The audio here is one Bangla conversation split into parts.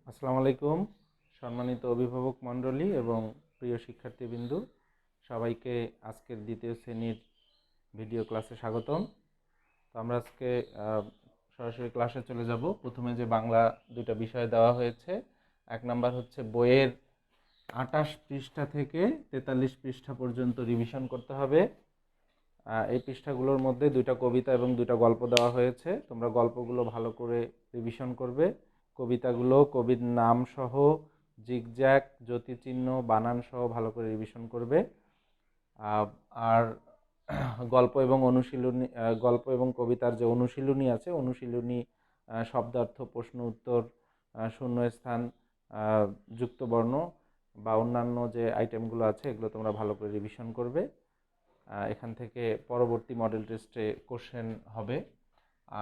আসসালামু আলাইকুম। সম্মানিত অভিভাবক মণ্ডলী এবং প্রিয় শিক্ষার্থীবৃন্দু, সবাইকে আজকের দ্বিতীয় শ্রেণীর ভিডিও ক্লাসে স্বাগতম। তো আমরা আজকে সরাসরি ক্লাসে চলে যাব। প্রথমে যে বাংলা দুইটা বিষয় দেওয়া হয়েছে, এক নাম্বার হচ্ছে বইয়ের 28 পৃষ্ঠা থেকে 43 পৃষ্ঠা পর্যন্ত রিভিশন করতে হবে। এই পৃষ্ঠাগুলোর মধ্যে দুইটা কবিতা এবং দুইটা গল্প দেওয়া হয়েছে। তোমরা গল্পগুলো ভালো করে রিভিশন করবে, কবিতাগুলো কবির নাম সহ জিগজ্যাগ, জ্যোতিচিহ্ন, বানান সহ ভালো করে রিভিশন করবে। আর গল্প এবং অনুশীলনী, গল্প এবং কবিতার যে অনুশীলনী আছে, অনুশীলনী শব্দার্থ, প্রশ্ন উত্তর, শূন্যস্থান, যুক্তবর্ণ বা অন্যান্য যে আইটেমগুলো আছে এগুলো তোমরা ভালো করে রিভিশন করবে। এখান থেকে পরবর্তী মডেল টেস্টে কোশ্চেন হবে।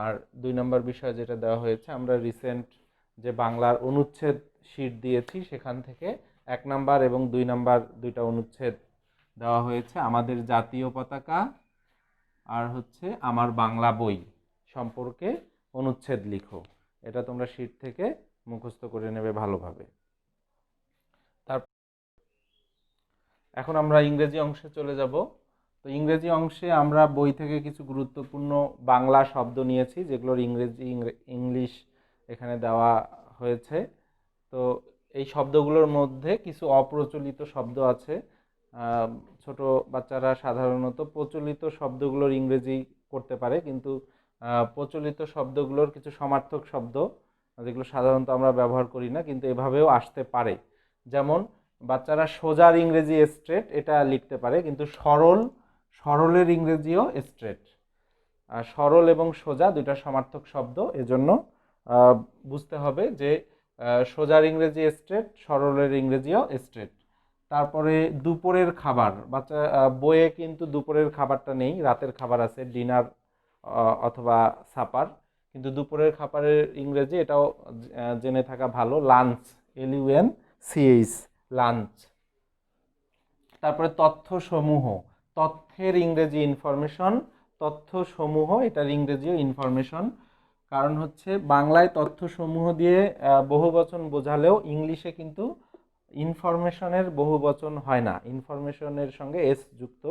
আর 2 নম্বর বিষয় যেটা দেওয়া হয়েছে, আমরা রিসেন্ট যে বাংলার অনুচ্ছেদ শীট দিয়েছি সেখান থেকে 1 নাম্বার এবং 2 নাম্বার দুইটা অনুচ্ছেদ দেওয়া হয়েছে। আমাদের জাতীয় পতাকা আর হচ্ছে আমার বাংলা বই সম্পর্কে অনুচ্ছেদ লিখো। এটা তোমরা শীট থেকে মুখস্থ করে নেবে ভালোভাবে। এখন আমরা ইংরেজি অংশে চলে যাব। তো ইংরেজি অংশে আমরা বই থেকে কিছু গুরুত্বপূর্ণ বাংলা শব্দ নিয়েছি, যেগুলোর ইংলিশ এখানে দেওয়া হয়েছে। তো এই শব্দগুলোর মধ্যে কিছু অপ্রচলিত শব্দ আছে। ছোট বাচ্চারা সাধারণত প্রচলিত শব্দগুলোর ইংরেজি করতে পারে, কিন্তু প্রচলিত শব্দগুলোর কিছু সমার্থক শব্দ যেগুলো সাধারণত আমরা ব্যবহার করি না, কিন্তু এভাবেও আসতে পারে। যেমন বাচ্চারা সোজার ইংরেজি স্ট্রেট এটা লিখতে পারে, কিন্তু সরলের ইংরেজিও স্ট্রেট। সরল এবং সোজা দুইটা সমার্থক শব্দ, এজন্য বুঝতে হবে যে সোজার ইংরেজি স্ট্রেট, সরলের ইংরেজিও স্ট্রেট। তারপরে দুপুরের খাবার, বাচ্চা বইয়ে কিন্তু দুপুরের খাবারটা নেই, রাতের খাবার আছে, ডিনার অথবা সাপার, কিন্তু দুপুরের খাবারের ইংরেজি এটাও জেনে থাকা ভালো, লাঞ্চ, LUNCH, লাঞ্চ। তারপরে তথ্য সমূহ, তথ্যের ইংরেজি ইনফরমেশন, তথ্য সমূহ এটার ইংরেজিও ইনফরমেশন। কারণ হচ্ছে বাংলায় তথ্য সমূহ দিয়ে বহুবচন বোঝালেও ইংলিশে কিন্তু ইনফরমেশনের বহুবচন হয় না, ইনফরমেশনের সঙ্গে এস যুক্ত,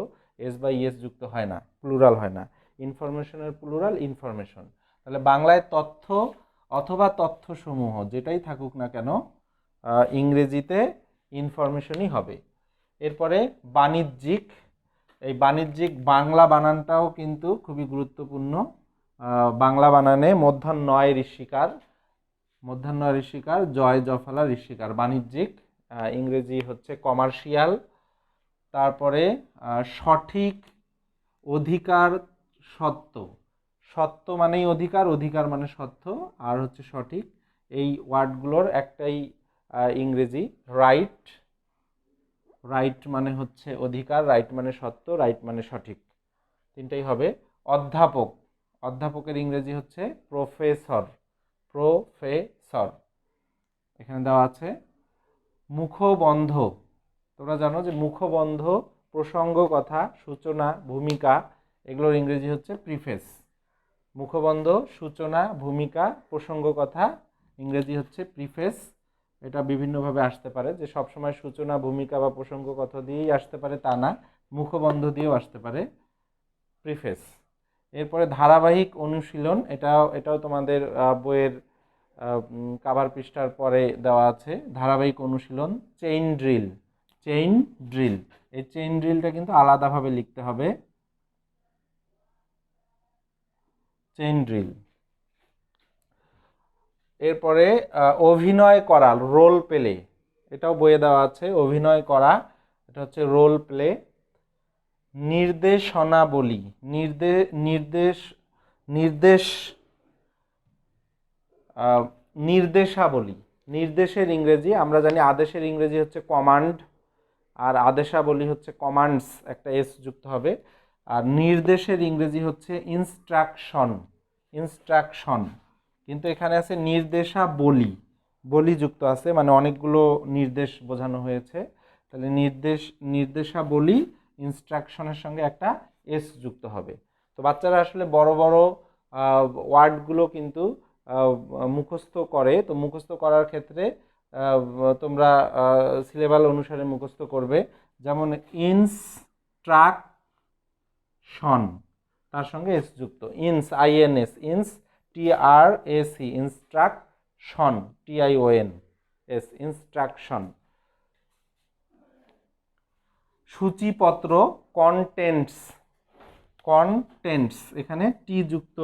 এস বা ইএস যুক্ত হয় না, প্লুরাল হয় না। ইনফরমেশনের প্লুরাল ইনফরমেশন। তাহলে বাংলায় তথ্য অথবা তথ্য সমূহ যেটাই থাকুক না কেন, ইংরেজিতে ইনফরমেশনই হবে। এরপরে বাণিজ্যিক, এই বাণিজ্যিক বাংলা বানানটাও কিন্তু খুবই গুরুত্বপূর্ণ। বাংলা বানানে মধ্যাহ্ন ঋষিকার, মধ্যাহ্ন ঋষিকার, জয় জফলা ঋষিকার, বাণিজ্যিক। ইংরেজি হচ্ছে কমার্শিয়াল। তারপরে সঠিক, অধিকার, সত্য, সত্য মানেই অধিকার, অধিকার মানে সত্য, আর হচ্ছে সঠিক। এই ওয়ার্ডগুলোর একটাই ইংরেজি রাইট, রাইট মানে হচ্ছে অধিকার, রাইট মানে সত্য, রাইট মানে সঠিক, তিনটাই হবে। অধ্যাপক, অধ্যাপকের ইংরেজি হচ্ছে প্রফেসর, প্রফেসর এখানে দেওয়া আছে। মুখবন্ধ, তোমরা জানো যে মুখবন্ধ প্রসঙ্গ কথা, সূচনা, ভূমিকা এগুলোর ইংরেজি হচ্ছে প্রিফেস। মুখবন্ধ, সূচনা, ভূমিকা, প্রসঙ্গ কথা ইংরেজি হচ্ছে প্রিফেস। এটা বিভিন্নভাবে আসতে পারে, যে সবসময় সূচনা, ভূমিকা বা প্রসঙ্গ কথা দিয়েই আসতে পারে তা না, মুখবন্ধ দিয়েও আসতে পারে, প্রিফেস। এরপরে ধারাবাহিক অনুশীলন, এটাও তোমাদের বইয়ের কাভার পৃষ্ঠার পরে দেওয়া আছে। ধারাবাহিক অনুশীলন, চেইন ড্রিল, চেইন ড্রিল, এই চেইন ড্রিলটা কিন্তু আলাদাভাবে লিখতে হবে, চেইন ড্রিল। এরপরে অভিনয় করা, রোল প্লে, এটাও বইয়ে দেওয়া আছে, অভিনয় করা এটা হচ্ছে রোল প্লে। নির্দেশনাবলী, নির্দেশ নির্দেশাবলী, নির্দেশের ইংরেজি আমরা জানি, আদেশের ইংরেজি হচ্ছে কমান্ড, আর আদেশাবলী হচ্ছে কমান্ডস, একটা এস যুক্ত হবে। আর নির্দেশের ইংরেজি হচ্ছে ইনস্ট্রাকশন, ইনস্ট্রাকশন, কিন্তু এখানে আছে নির্দেশাবলী, বলি যুক্ত আছে, মানে অনেকগুলো নির্দেশ বোঝানো হয়েছে। তাহলে নির্দেশাবলী, ইনস্ট্রাকশনের সঙ্গে একটা এস যুক্ত হবে। তো বাচ্চারা আসলে বড় বড় ওয়ার্ডগুলো কিন্তু মুখস্থ করে, তো মুখস্থ করার ক্ষেত্রে তোমরা সিলেবাস অনুসারে মুখস্থ করবে। যেমন ইনস্ট্রাকশন, তার সঙ্গে এস যুক্ত, INS, TRAC, instruction, TION, instruction. সূচিপত্র, কন্টেন্টস, এখানে টি যুক্ত,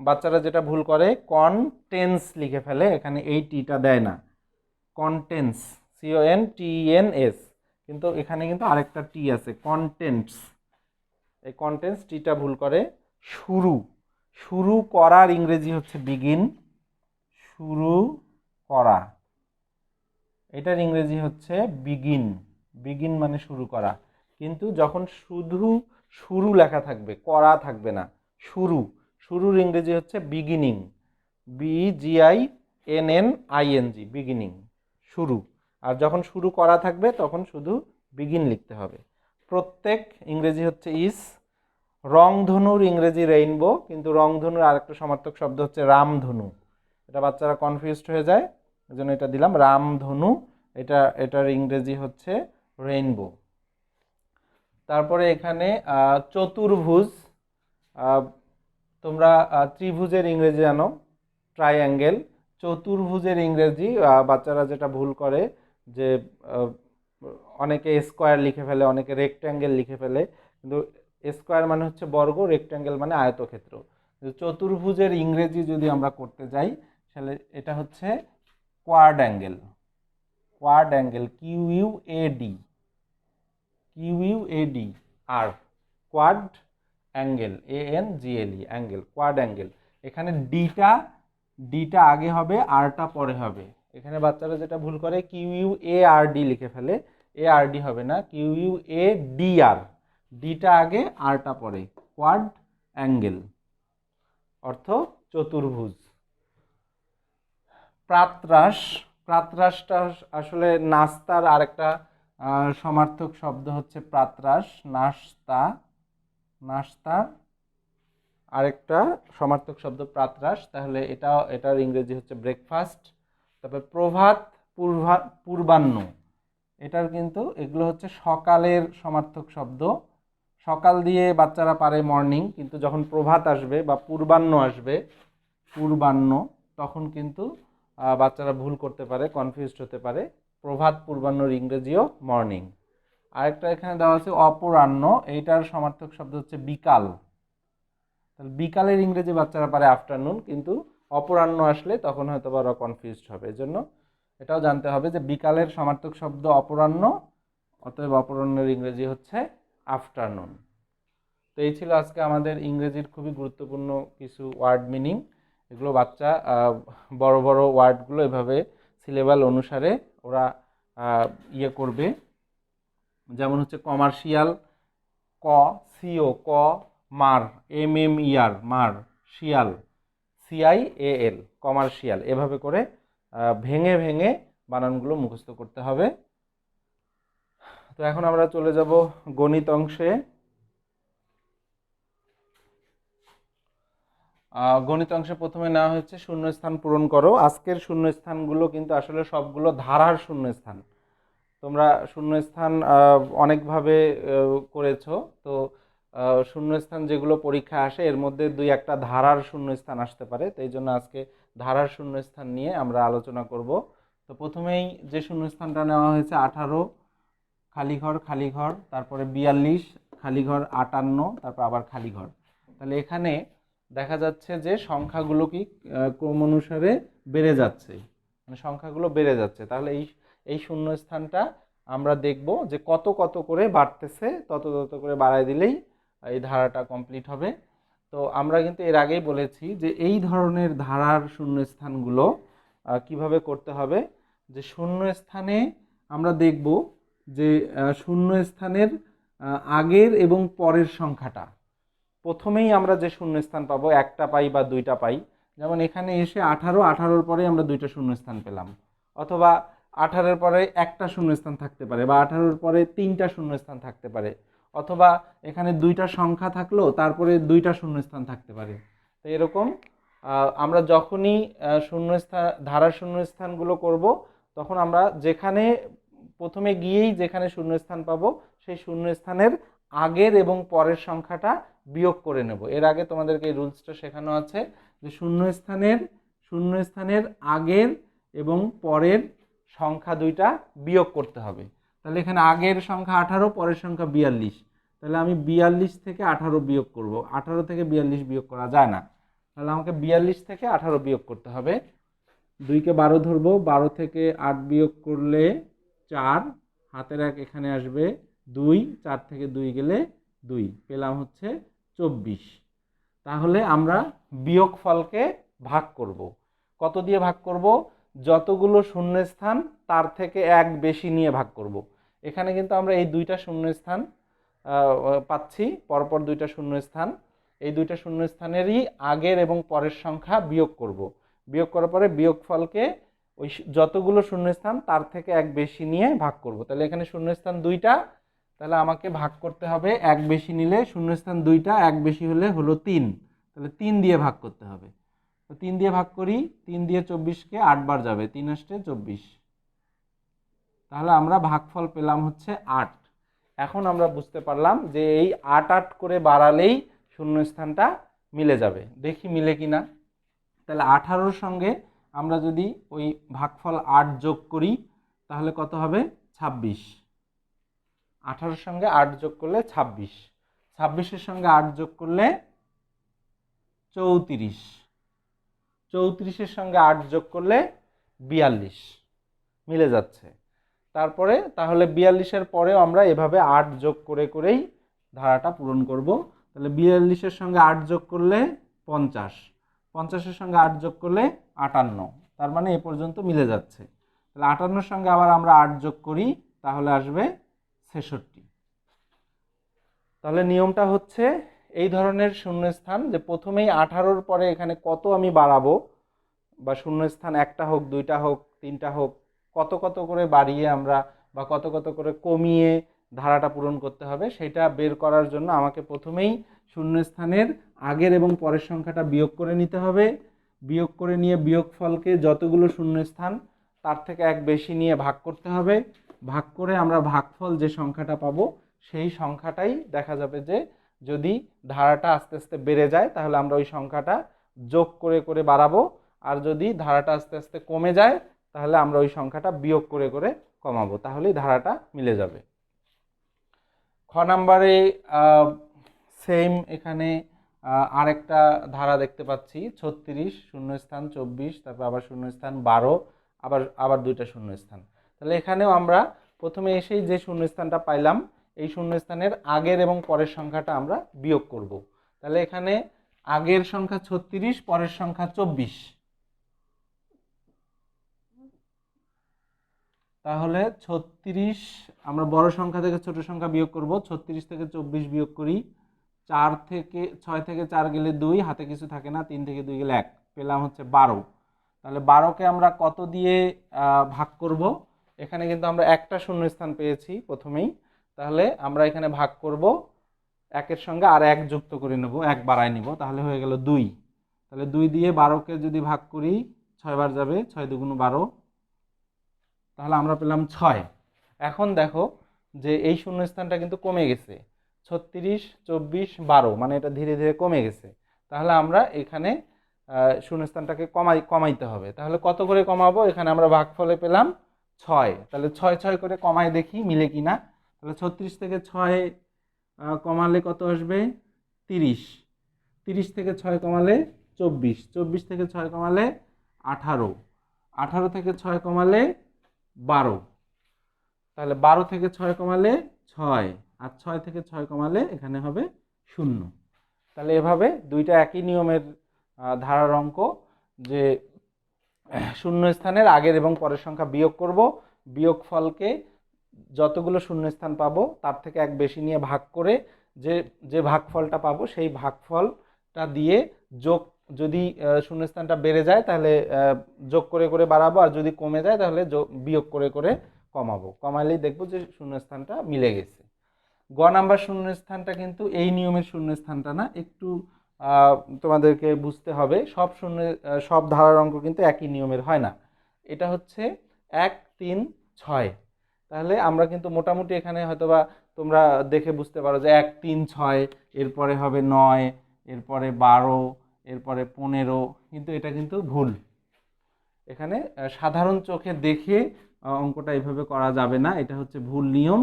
বাচ্চারা যেটা ভুল করে কন্টেন্টস লিখে ফেলে, এখানে এই টিটা দেয় না, কন্টেন্টস, CONTENS, কিন্তু এখানে কিন্তু আরেকটা টি আছে, কন্টেন্টস, এই কন্টেন্টস টিটা ভুল করে। শুরু করার ইংরেজি হচ্ছে বিগিন, শুরু করা, এটার ইংরেজি হচ্ছে বিগিন মানে শুরু করা। কিন্তু যখন শুধু শুরু লেখা থাকবে, করা থাকবে না, শুরুর ইংরেজি হচ্ছে বিগিনিং, BGINNING, বিগিনিং, শুরু। আর যখন শুরু করা থাকবে তখন শুধু বিগিন লিখতে হবে। প্রত্যেক ইংরেজি হচ্ছে ইস। রংধনুর ইংরেজি রেইনবো, কিন্তু রংধনুর আরেকটা সমার্থক শব্দ হচ্ছে রামধনু, এটা বাচ্চারা কনফিউজড হয়ে যায়, এজন্য এটা দিলাম রামধনু, এটার ইংরেজি হচ্ছে রেইনবো। তারপরে এখানে চতুর্ভুজ, তোমরা ত্রিভুজের ইংরেজি জানো ট্রাইঅ্যাঙ্গেল, চতুর্ভুজের ইংরেজি বাচ্চারা যেটা ভুল করে যে অনেকে স্কোয়ার লিখে ফেলে, অনেকে রেক্ট্যাঙ্গেল লিখে ফেলে, কিন্তু স্কোয়ার মানে হচ্ছে বর্গ, রেক্ট্যাঙ্গেল মানে আয়তক্ষেত্র। চতুর্ভুজের ইংরেজি যদি আমরা করতে যাই তাহলে এটা হচ্ছে কোয়াড অ্যাঙ্গেল, QUAD আর quad angle, ANGLE, angle, quad angle. এখানে ডিটা আগে হবে, আরটা পরে হবে। এখানে বাচ্চারা যেটা ভুল করে QUARD লিখে ফেলে, ARD হবে না, QUADR, ডিটা আগে আরটা পরে, কোয়াড অ্যাঙ্গেল অর্থ চতুর্ভুজ। প্রাতরাশটা আসলে নাস্তার আরেকটা সমার্থক শব্দ হচ্ছে প্রাতরাশ, নাস্তার আরেকটা সমার্থক শব্দ প্রাতরাশ, তাহলে এটার ইংরেজি হচ্ছে ব্রেকফাস্ট। তারপর প্রভাত, পূর্বাহ্ন, এটার কিন্তু এগুলো হচ্ছে সকালের সমার্থক শব্দ। সকাল দিয়ে বাচ্চারা পারে মর্নিং, কিন্তু যখন প্রভাত আসবে বা পূর্বাহ্ন আসবে, তখন কিন্তু বাচ্চারা ভুল করতে পারে, কনফিউজড হতে পারে। প্রভাত পূর্বাহ্নর ইংরেজিও মর্নিং। আরেকটা এখানে দেওয়া আছে অপরাহ্ন, এইটার সমার্থক শব্দ হচ্ছে বিকাল। তাহলে বিকালের ইংরেজি বাচ্চারা পারে আফটারনুন, কিন্তু অপরাহ্ন আসলে তখন হয়তো বা ওরা কনফিউজড হবে। এজন্য এটাও জানতে হবে যে বিকালের সমার্থক শব্দ অপরাহ্ন, অতএব অপরাহ্নের ইংরেজি হচ্ছে আফটারনুন। তো এই ছিল আজকে আমাদের ইংরেজির খুবই গুরুত্বপূর্ণ কিছু ওয়ার্ড মিনিং। এগুলো বাচ্চা বড় বড় ওয়ার্ডগুলো এভাবে সিলেবাস অনুসারে ওরা করবে। যেমন হচ্ছে কমার্শিয়াল, CO, মার, MMER, মার, শিয়াল, CIAL, কমার্শিয়াল, এভাবে করে ভেঙে ভেঙে বানানগুলো মুখস্থ করতে হবে। তো এখন আমরা চলে যাব গণিত অংশে। গণিত অংশে প্রথমে নেওয়া হচ্ছে শূন্যস্থান পূরণ করো। আজকের শূন্যস্থানগুলো কিন্তু আসলে সবগুলো ধারার শূন্যস্থান। তোমরা শূন্যস্থান অনেকভাবে করেছো, তো শূন্যস্থান যেগুলো পরীক্ষা আসে এর মধ্যে দুই একটা ধারার শূন্যস্থান আসতে পারে, তো এই জন্য আজকে ধারার শূন্যস্থান নিয়ে আমরা আলোচনা করব। তো প্রথমেই যে শূন্যস্থানটা নেওয়া হয়েছে 18, খালিঘর, তারপরে 42, খালিঘর, 58, তারপর আবার খালিঘর। তাহলে এখানে দেখা যাচ্ছে যে সংখ্যাগুলো কি ক্রম অনুসারে বেড়ে যাচ্ছে, মানে সংখ্যাগুলো বেড়ে যাচ্ছে। তাহলে এই শূন্যস্থানটা আমরা দেখব যে কত কত করে বাড়তেছে, তত তত করে বাড়ায় দিলেই এই ধারাটা কমপ্লিট হবে। তো আমরা কিন্তু এর আগেই বলেছি যে এই ধরনের ধারার শূন্যস্থানগুলো কিভাবে করতে হবে। যে শূন্যস্থানে আমরা দেখব যে শূন্যস্থানের আগের এবং পরের সংখ্যাটা, প্রথমেই আমরা যে শূন্যস্থান পাবো একটা পাই বা দুইটা পাই, যেমন এখানে এসে 18 পরে আমরা দুইটা শূন্যস্থান পেলাম, অথবা 18-এর পরে একটা শূন্যস্থান থাকতে পারে, বা 18-এর পরে তিনটা শূন্যস্থান থাকতে পারে, অথবা এখানে দুইটা সংখ্যা থাকলো তারপরে দুইটা শূন্যস্থান থাকতে পারে। তো এরকম আমরা যখনই শূন্যস্থান ধারার শূন্যস্থানগুলো করব তখন আমরা যেখানে প্রথমে গিয়েই যেখানে শূন্যস্থান পাবো সেই শূন্যস্থানের আগের এবং পরের সংখ্যাটা বিয়োগ করে নেব। এর আগে তোমাদেরকে এই রুলসটা শেখানো আছে যে শূন্যস্থানের আগের এবং পরের সংখ্যা দুইটা বিয়োগ করতে হবে। তাহলে এখানে আগের সংখ্যা 18, পরের সংখ্যা 42। তাহলে আমি 42 থেকে 18 বিয়োগ করব। 18 থেকে 42 বিয়োগ করা যায় না, তাহলে আমাকে 42 থেকে 18 বিয়োগ করতে হবে। 2কে 12 ধরবো, 12 থেকে 8 বিয়োগ করলে 4, হাতের 1 এখানে আসবে 2, 4 থেকে 2 গেলে 2, পেলাম হচ্ছে 24। তাহলে আমরা বিয়োগফলকে ভাগ করব। কত দিয়ে ভাগ করব? যতগুলো শূন্যস্থান তার থেকে এক বেশি নিয়ে ভাগ করব। এখানে কিন্তু আমরা এই দুইটা শূন্যস্থান পাচ্ছি, পরপর দুইটা শূন্যস্থান। এই দুইটা শূন্যস্থানেরই আগের এবং পরের সংখ্যা বিয়োগ করব। বিয়োগ করার পরে বিয়োগফলকে ওই যতগুলো শূন্যস্থান তার থেকে এক বেশি নিয়ে ভাগ করব। তাহলে এখানে শূন্যস্থান 2টা, তাহলে আমাকে ভাগ করতে হবে এক বেশি নিলে শূন্যস্থান 2টা, এক বেশি হলে হলো 3, তাহলে 3 দিয়ে ভাগ করতে হবে। তো 3 দিয়ে ভাগ করি, 3 দিয়ে 24কে 8 বার যাবে, 3 আসতে 24। তাহলে আমরা ভাগফল পেলাম হচ্ছে 8। এখন আমরা বুঝতে পারলাম যে এই 8 8 করে বাড়ালেই শূন্যস্থানটা মিলে যাবে। দেখি মিলে কিনা। তাহলে 18-র সঙ্গে আমরা যদি ওই ভাগফল 8 যোগ করি তাহলে কত হবে? 26। 18-র সঙ্গে 8 যোগ করলে 26, 26-এর সঙ্গে 8 যোগ করলে 34, 34-এর সঙ্গে 8 যোগ করলে 42, মিলে যাচ্ছে। তারপরে তাহলে 42-এর পরেও আমরা এভাবে 8 যোগ করে করেই ধারাটা পূরণ করব। তাহলে 42-এর সঙ্গে 8 যোগ করলে 50, 50-এর সঙ্গে 8 যোগ করলে 58, তার মানে এ পর্যন্ত মিলে যাচ্ছে। তাহলে 58-এর সঙ্গে আবার আমরা 8 যোগ করি, তাহলে আসবে 66। তাহলে নিয়মটা হচ্ছে এই ধরনের শূন্যস্থান যে প্রথমেই 18-র পরে এখানে কত আমি বাড়াবো, বা শূন্যস্থান একটা হোক, 2টা হোক, 3টা হোক, কত কত করে বাড়িয়ে আমরা বা কত কত করে কমিয়ে ধারাটা পূরণ করতে হবে সেটা বের করার জন্য আমাকে প্রথমেই শূন্যস্থানের আগের এবং পরের সংখ্যাটা বিয়োগ করে নিতে হবে। বিয়োগ করে নিয়ে বিয়োগফলকে যতগুলো শূন্যস্থান তার থেকে এক বেশি নিয়ে ভাগ করতে হবে। ভাগ করে আমরা ভাগফল যে সংখ্যাটা পাবো সেই সংখ্যাটাই দেখা যাবে যে যদি ধারাটা আস্তে আস্তে বেড়ে যায় তাহলে আমরা ওই সংখ্যাটা যোগ করে করে বাড়াবো, আর যদি ধারাটা আস্তে আস্তে কমে যায় তাহলে আমরা ওই সংখ্যাটা বিয়োগ করে করে কমাবো, তাহলেই ধারাটা মিলে যাবে। খ নাম্বারে সেম এখানে আরেকটা ধারা দেখতে পাচ্ছি 36, শূন্যস্থান 24, তারপর আবার শূন্যস্থান 12, আবার আবার দুইটা শূন্যস্থান। তাহলে এখানেও আমরা প্রথমে এসেই যে শূন্যস্থানটা পাইলাম এই শূন্যস্থানের আগের এবং পরের সংখ্যাটা আমরা বিয়োগ করব। তাহলে এখানে আগের সংখ্যা 36, পরের সংখ্যা 24, তাহলে 36 আমরা বড় সংখ্যা থেকে ছোট সংখ্যা বিয়োগ করব। 36 থেকে 24 বিয়োগ করি, 6 থেকে 4 গেলে 2, হাতে কিছু থাকে না, 3 থেকে 2 গেলে 1, পেলাম হচ্ছে 12। তাহলে 12কে আমরা কত দিয়ে ভাগ করব? এখানে কিন্তু আমরা একটা শূন্যস্থান পেয়েছি প্রথমেই, তাহলে আমরা এখানে ভাগ করব 1-এর সঙ্গে আর 1 যুক্ত করে নেব, 1 বাড়ায় নিব, তাহলে হয়ে গেল 2। তাহলে 2 দিয়ে 12কে যদি ভাগ করি 6 বার যাবে, 6 দুগুণ 12, তাহলে আমরা পেলাম 6। এখন দেখো যে এই শূন্যস্থানটা কিন্তু কমে গেছে, 36, 24, 12, মানে এটা ধীরে ধীরে কমে গেছে। তাহলে আমরা এখানে শূন্যস্থানটাকে কমাইতে হবে। তাহলে কত করে কমাবো? এখানে আমরা ভাগফলে পেলাম 6, তাহলে 6 6 করে কমাই দেখি মিলে কিনা। তাহলে 36 থেকে 6 কমালে কত আসবে? 30, 30 থেকে 6 কমালে 24, 24 থেকে 6 কমালে 18, 18 থেকে 6 কমালে 12, তাহলে 12 থেকে 6 কমালে 6, আর 6 থেকে 6 কমালে এখানে হবে 0। তাহলে এভাবে দুইটা একই নিয়মের ধারার অঙ্ক, যে শূন্যস্থানের আগের এবং পরের সংখ্যা বিয়োগ করব, বিয়োগফলকে যতগুলো শূন্যস্থান পাবো তার থেকে এক বেশি নিয়ে ভাগ করে যে যে ভাগফলটা পাবো সেই ভাগফলটা দিয়ে যোগ, যদি শূন্যস্থানটা বেড়ে যায় তাহলে যোগ করে করে বাড়াবো, আর যদি কমে যায় তাহলে বিয়োগ করে করে কমাবো। কমালেই দেখবো যে শূন্যস্থানটা মিলে গেছে। গ নাম্বার শূন্যস্থানটা কিন্তু এই নিয়মের শূন্যস্থানটা না, একটু তোমাদেরকে বুঝতে হবে, সব ধারার অঙ্ক কিন্তু একই নিয়মের হয় না। এটা হচ্ছে 1, 3, 6। তাহলে আমরা কিন্তু মোটামুটি এখানে হয়তোবা তোমরা দেখে বুঝতে পারো যে 1, 3, 6, এরপরে হবে 9, এরপরে 12, এরপরে 15, কিন্তু এটা কিন্তু ভুল। এখানে সাধারণ চোখে দেখে অঙ্কটা এইভাবে করা যাবে না, এটা হচ্ছে ভুল নিয়ম।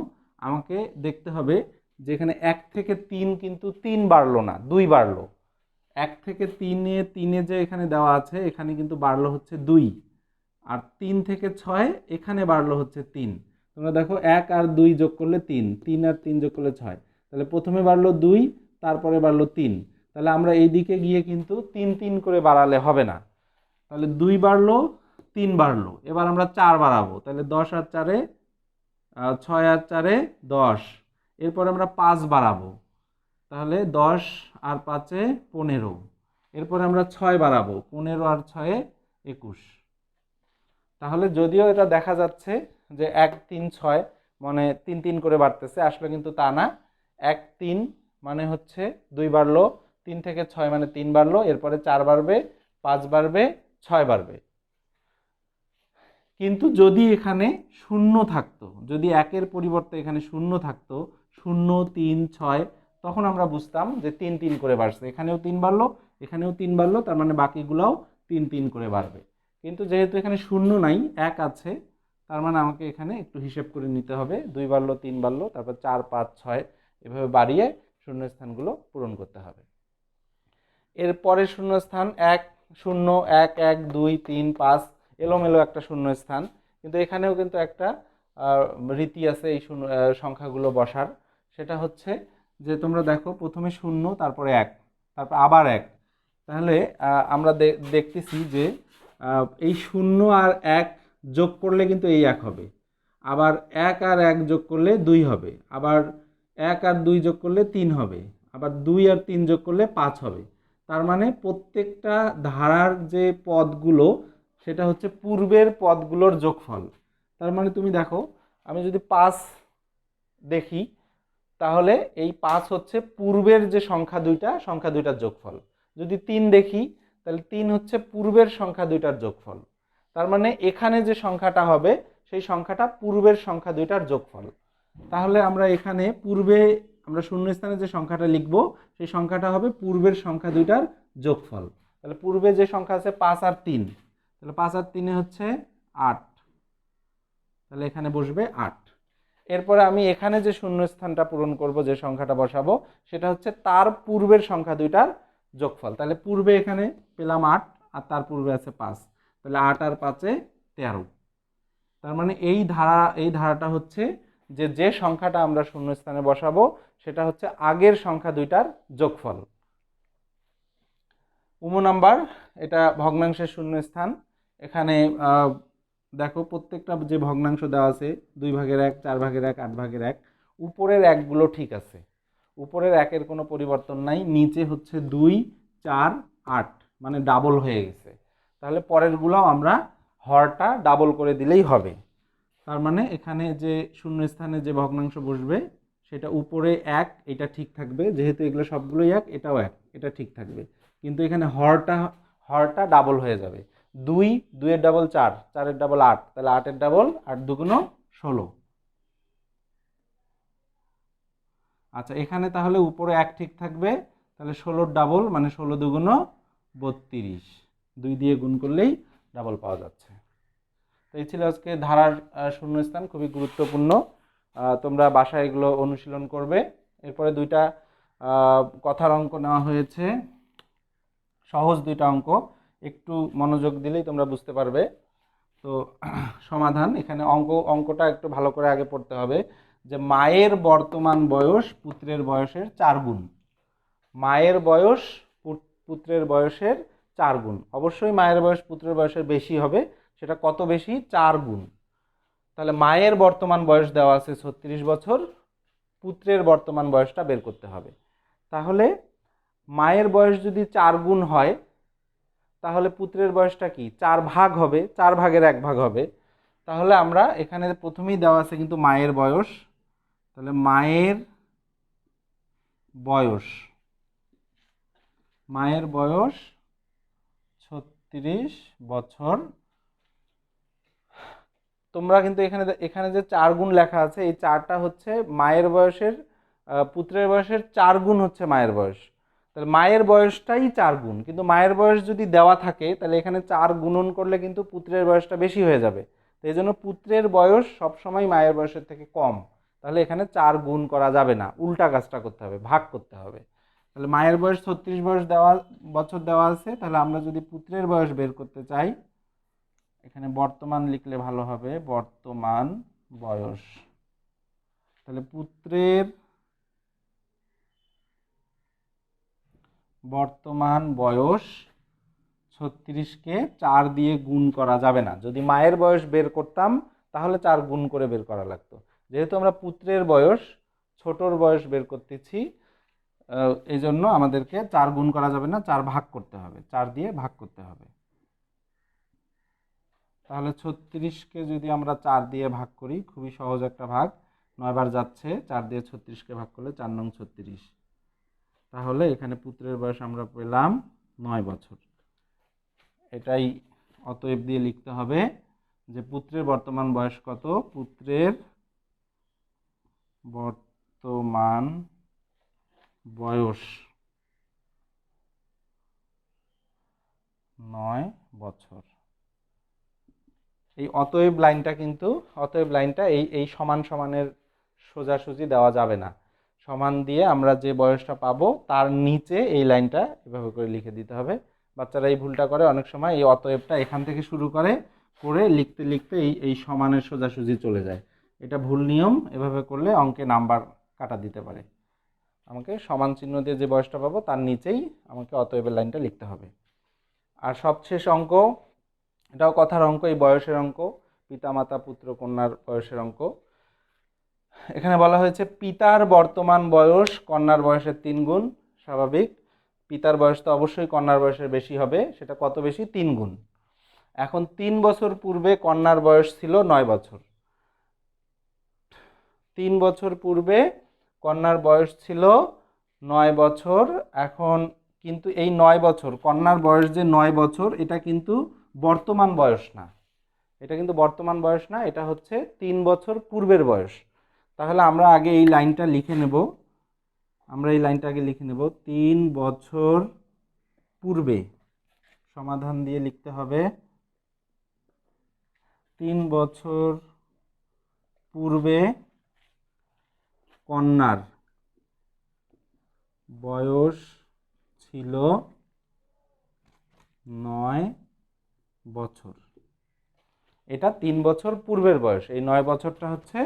আমাকে দেখতে হবে যে এখানে 1 থেকে 3 কিন্তু 3 বাড়লো না, 2 বাড়লো। 1 থেকে 3 যে এখানে দেওয়া আছে, এখানে কিন্তু বাড়লো হচ্ছে 2। আর 3 থেকে 6 এখানে বাড়লো হচ্ছে 3। তোমরা দেখো 1 আর 2 যোগ করলে 3, 3 আর 3 যোগ করলে 6। তাহলে প্রথমে বাড়লো 2, তারপরে বাড়লো 3। তাহলে আমরা এই দিকে গিয়ে কিন্তু 3 3 করে বাড়ালে হবে না। তাহলে 2 বাড়লো, 3 বাড়লো, এবার আমরা 4 বাড়াবো। তাহলে 10 আর 4-এ 6 আর 4-এ 10। এরপরে আমরা 5 বাড়াবো, তাহলে 10 আর 5-এ 15। এরপরে আমরা 6 বাড়াবো, 15 আর 6-এ 21। তাহলে যদিও এটা দেখা যাচ্ছে যে 1, 3, 6 মানে 3 3 করে বাড়তেছে, আসলে কিন্তু তা না। 1, 3 মানে হচ্ছে 2 বাড়লো, 3 থেকে 6 মানে 3 বাড়লো, এরপরে 4 বাড়বে, 5 বাড়বে, 6 বাড়বে। কিন্তু যদি এখানে শূন্য থাকতো, যদি 1-এর পরিবর্তে এখানে শূন্য থাকতো, 0, 3, 6, তখন আমরা বুঝতাম যে 3 3 করে বাড়ছে। এখানেও 3 বাড়লো, এখানেও 3 বাড়লো, তার মানে বাকিগুলোও 3 3 করে বাড়বে। কিন্তু যেহেতু এখানে শূন্য নাই, 1 আছে, তার মানে আমাকে এখানে একটু হিসেব করে নিতে হবে। 2 বাড়লো, 3 বাড়লো, তারপর 4, 5, 6 এভাবে বাড়িয়ে শূন্যস্থানগুলো পূরণ করতে হবে। এর পরের শূন্যস্থান 1, 0, 1, 1, 2, 3, 5, এলোমেলো একটা শূন্যস্থান। কিন্তু এখানেও কিন্তু একটা রীতি আছে এই সংখ্যাগুলো বসার। সেটা হচ্ছে যে তোমরা দেখো প্রথমে 0, তারপরে 1, তারপর আবার 1। তাহলে আমরা দেখতেছি যে এই 0 আর 1 যোগ করলে কিন্তু এই 1 হবে, আবার 1 আর 1 যোগ করলে 2 হবে, আবার 1 আর 2 যোগ করলে 3 হবে, আবার 2 আর 3 যোগ করলে 5 হবে। তার মানে প্রত্যেকটা ধারার যে পদগুলো, সেটা হচ্ছে পূর্বের পদগুলোর যোগফল। তার মানে তুমি দেখো, আমি যদি 5 দেখি, তাহলে এই 5 হচ্ছে পূর্বের যে সংখ্যা দুইটার যোগফল। যদি 3 দেখি, তাহলে 3 হচ্ছে পূর্বের সংখ্যা দুইটার যোগফল। তার মানে এখানে যে সংখ্যাটা হবে, সেই সংখ্যাটা পূর্বের সংখ্যা দুইটার যোগফল। তাহলে আমরা এখানে পূর্বে আমরা শূন্যস্থানে যে সংখ্যাটা লিখব, সেই সংখ্যাটা হবে পূর্বের সংখ্যা দুইটার যোগফল। তাহলে পূর্বে যে সংখ্যা আছে 5 আর 3, তাহলে 5 আর 3 হচ্ছে 8। তাহলে এখানে বসবে 8। এরপরে আমি এখানে যে শূন্যস্থানটা পূরণ করব, যে সংখ্যাটা বসাবো, সেটা হচ্ছে তার পূর্বের সংখ্যা দুইটার যোগফল। তাহলে পূর্বে এখানে পেলাম 8, আর তার পূর্বে আছে 5, তাহলে 8 আর 5-এ 13। তার মানে এই ধারাটা হচ্ছে যে সংখ্যাটা আমরা শূন্যস্থানে বসাবো, সেটা হচ্ছে আগের সংখ্যা দুইটার যোগফল। নাম্বার, এটা ভগ্নাংশের শূন্যস্থান। এখানে দেখো প্রত্যেকটা যে ভগ্নাংশ দেওয়া আছে, 2/1, 4/1, 8/1, উপরের একগুলো ঠিক আছে, উপরের 1-এর কোনো পরিবর্তন নাই, নিচে হচ্ছে 2, 4, 8 মানে ডাবল হয়ে গেছে। তাহলে পরেরগুলো আমরা হরটা ডাবল করে দিলেই হবে। তার মানে এখানে যে শূন্যস্থানে যে ভগ্নাংশ বসবে, সেটা উপরে 1, এটা ঠিক থাকবে, যেহেতু এগুলো সবগুলোই 1, এটাও 1, এটা ঠিক থাকবে। কিন্তু এখানে হরটা ডাবল হয়ে যাবে। 2, 2-এর ডাবল 4, 4-এর ডাবল 8, তাহলে 8-এর ডাবল 8 দুগুণ 16। আচ্ছা, এখানে তাহলে উপরে 1 ঠিক থাকবে, তাহলে 16-র ডাবল মানে 16 দুগুণ 32, 2 দিয়ে গুণ করলেই ডাবল পাওয়া যাচ্ছে। তো এই ছিল আজকে ধারার শূন্যস্থান, খুবই গুরুত্বপূর্ণ। তোমরা বাসায় এগুলো অনুশীলন করবে। এরপরে দুইটা কথার অঙ্ক নেওয়া হয়েছে, সহজ দুইটা অঙ্ক, একটু মনোযোগ দিলেই তোমরা বুঝতে পারবে। তো সমাধান, এখানে অঙ্কটা একটু ভালো করে আগে পড়তে হবে যে মায়ের বর্তমান বয়স পুত্রের বয়সের 4 গুণ। মায়ের বয়স পুত্রের বয়সের 4 গুণ। অবশ্যই মায়ের বয়স পুত্রের বয়সের বেশি হবে, সেটা কত বেশি? 4 গুণ। তাহলে মায়ের বর্তমান বয়স দেওয়া আছে 36 বছর, পুত্রের বর্তমান বয়সটা বের করতে হবে। তাহলে মায়ের বয়স যদি 4 গুণ হয়, তাহলে পুত্রের বয়সটা কি? 4 ভাগ হবে, 4/1 ভাগ হবে। তাহলে আমরা এখানে প্রথমেই দেওয়া আছে কিন্তু মায়ের বয়স, তাহলে মায়ের বয়স মায়ের বয়স 36 বছর। তোমরা কিন্তু এখানে এখানে যে 4 গুণ লেখা আছে, এই 4টা হচ্ছে মায়ের বয়সের, পুত্রের বয়সের 4 গুণ হচ্ছে মায়ের বয়স। তাহলে মায়ের বয়সটাই 4 গুণ, কিন্তু মায়ের বয়স যদি দেওয়া থাকে তাহলে এখানে 4 গুণন করলে কিন্তু পুত্রের বয়সটা বেশি হয়ে যাবে। তো এই জন্য পুত্রের বয়স সবসময় মায়ের বয়সের থেকে কম। তাহলে এখানে 4 গুণ করা যাবে না, উল্টা কাজটা করতে হবে, ভাগ করতে হবে। তাহলে মায়ের বয়স 36 বছর দেওয়া আছে, তাহলে আমরা যদি পুত্রের বয়স বের করতে চাই, এখানে বর্তমান লিখলে ভালো হবে, বর্তমান বয়স। তাহলে পুত্রের বর্তমান বয়স 36কে 4 দিয়ে গুণ করা যাবে না। যদি মায়ের বয়স বের করতাম তাহলে 4 গুণ করে বের করা লাগতো। যেহেতু আমরা পুত্রের বয়স, ছোটর বয়স বের করতেছি, এই জন্য আমাদেরকে 4 গুণ করা যাবে না, 4 ভাগ করতে হবে, 4 দিয়ে ভাগ করতে হবে। তাহলে 36কে যদি আমরা 4 দিয়ে ভাগ করি, খুবই সহজ একটা ভাগ, 9 বার যাচ্ছে, 4 দিয়ে 36কে ভাগ করলে 4 নং 36। তাহলে এখানে পুত্রের বয়স আমরা পেলাম 9 বছর। এটাই অতএব দিয়ে লিখতে হবে যে পুত্রের বর্তমান বয়স কত। পুত্রের বর্তমান বয়স 9 বছর। এই অতএব লাইনটা কিন্তু, অতএব লাইনটা এই এই সমান সমানের সোজাসুজি দেওয়া যাবে না। সমান দিয়ে আমরা যে বয়সটা পাবো তার নিচে এই লাইনটা এভাবে করে লিখে দিতে হবে। বাচ্চারা এই ভুলটা করে অনেক সময়, এই অতএবটা এখান থেকে শুরু করে লিখতে লিখতে এই এই সমানের সোজাসুজি চলে যায়। এটা ভুল নিয়ম, এভাবে করলে অঙ্কে নাম্বার কাটা দিতে পারে। আমাকে সমান চিহ্ন দিয়ে যে বয়সটা পাবো তার নিচেই আমাকে অতএবের লাইনটা লিখতে হবে। আর সবশেষ অঙ্ক, এটাও কথার অঙ্ক, এই বয়সের অঙ্ক, পিতা মাতা পুত্র কন্যার বয়সের অঙ্ক। এখানে বলা হয়েছে পিতার বর্তমান বয়স কন্যার বয়সের 3 গুণ। স্বাভাবিক, পিতার বয়স তো অবশ্যই কন্যার বয়সের বেশি হবে, সেটা কত বেশি? 3 গুণ। এখন 3 বছর পূর্বে কন্যার বয়স ছিল 9 বছর। 3 বছর পূর্বে কন্যার বয়স ছিল 9 বছর। এখন কিন্তু এই 9 বছর, কন্যার বয়স যে 9 বছর, এটা কিন্তু বর্তমান বয়স না, এটা কিন্তু বর্তমান বয়স না, এটা হচ্ছে 3 বছর পূর্বের বয়স। তাহলে আমরা আগে এই লাইনটা লিখে নেব, আমরা এই লাইনটা আগে লিখে নেব। 3 বছর পূর্বে, সমাধান দিয়ে লিখতে হবে 3 বছর পূর্বে কন্যার বয়স ছিল 9 বছর। এটা 3 বছর পূর্বের বয়স, এই 9 বছরটা হচ্ছে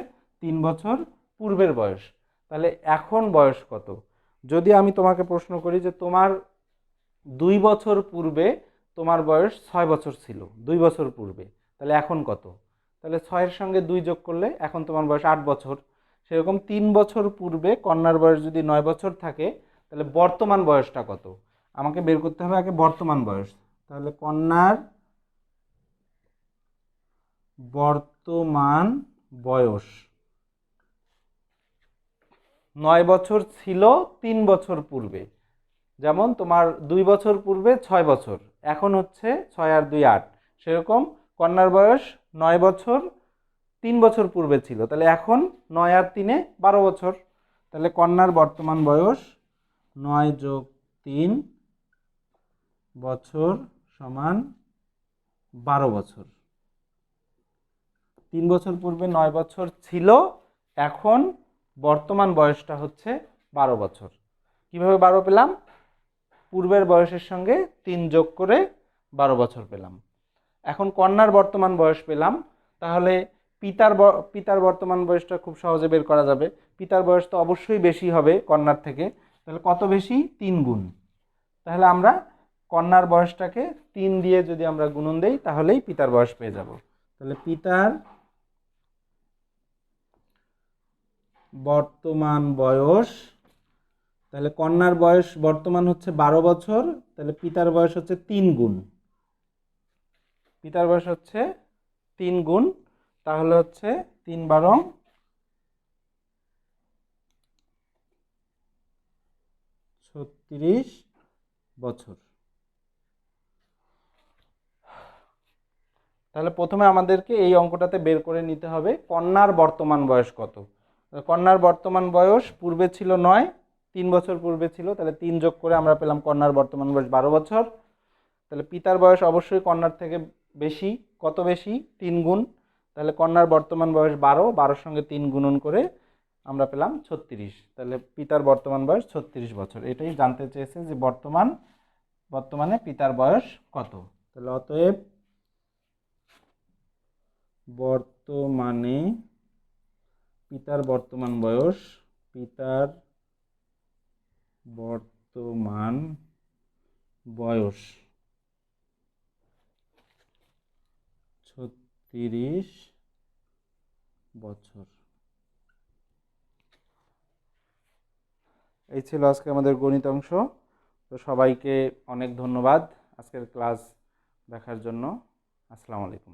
3 বছর পূর্বের বয়স। তাহলে এখন বয়স কত? যদি আমি তোমাকে প্রশ্ন করি যে তোমার 2 বছর পূর্বে তোমার বয়স 6 বছর ছিল, 2 বছর পূর্বে, তাহলে এখন কত? তাহলে 6 এর সঙ্গে 2 যোগ করলে এখন তোমার বয়স 8 বছর। সেরকম 3 বছর পূর্বে কন্যার বয়স যদি 9 বছর থাকে, তাহলে বর্তমান বয়সটা কত? আমাকে বের করতে হবে আগে বর্তমান বয়স। তাহলে কন্যার বর্তমান বয়স 9 বছর ছিল 3 বছর পূর্বে। যেমন তোমার 2 বছর পূর্বে 6 বছর, এখন হচ্ছে 6 আর 2 8। সেরকম কন্যার বয়স 9 বছর 3 বছর পূর্বে ছিল, তাহলে এখন 9 আর 3 12 বছর। তাহলে কন্যার বর্তমান বয়স 9 যোগ 3 বছর সমান 12 বছর। 3 বছর পূর্বে 9 বছর ছিল, এখন বর্তমান বয়সটা হচ্ছে 12 বছর। কিভাবে 12 পেলাম? পূর্বের বয়সের সঙ্গে 3 যোগ করে 12 বছর পেলাম। এখন কন্যার বর্তমান বয়স পেলাম, তাহলে পিতার বর্তমান বয়সটা খুব সহজে বের করা যাবে। পিতার বয়স তো অবশ্যই বেশি হবে কন্যার থেকে, তাহলে কত বেশি? 3 গুণ। তাহলে আমরা কন্যার বয়সটাকে 3 দিয়ে যদি আমরা গুণন দেই তাহলেই পিতার বয়স পেয়ে যাব। তাহলে পিতার বর্তমান বয়স, তাহলে কন্যার বয়স বর্তমান হচ্ছে 12 বছর, তাহলে পিতার বয়স হচ্ছে 3 গুণ। পিতার বয়স হচ্ছে 3 গুণ, তাহলে হচ্ছে 3 12 36 বছর। তাহলে প্রথমে আমাদেরকে এই অঙ্কটাতে বের করে নিতে হবে কন্যার বর্তমান বয়স কত। কন্যার বর্তমান বয়স পূর্বে ছিল 9, 3 বছর পূর্বে ছিল, তাহলে 3 যোগ করে আমরা পেলাম কন্যার বর্তমান বয়স 12 বছর। তাহলে পিতার বয়স অবশ্যই কন্যার থেকে বেশি, কত বেশি? 3 গুণ। তাহলে কন্যার বর্তমান বয়স 12, 12-র সঙ্গে 3 গুণন করে আমরা পেলাম 36। তাহলে পিতার বর্তমান বয়স 36 বছর। এটাই জানতে চেয়েছে যে বর্তমানে পিতার বয়স কত। তাহলে অতএব বর্তমানে পিতার বর্তমান বয়স, পিতার বর্তমান বয়স 36 বছর। এই ছিল আজকে আমাদের গণিত অংশ। তো সবাইকে অনেক ধন্যবাদ আজকের ক্লাস দেখার জন্য। আসসালামু আলাইকুম।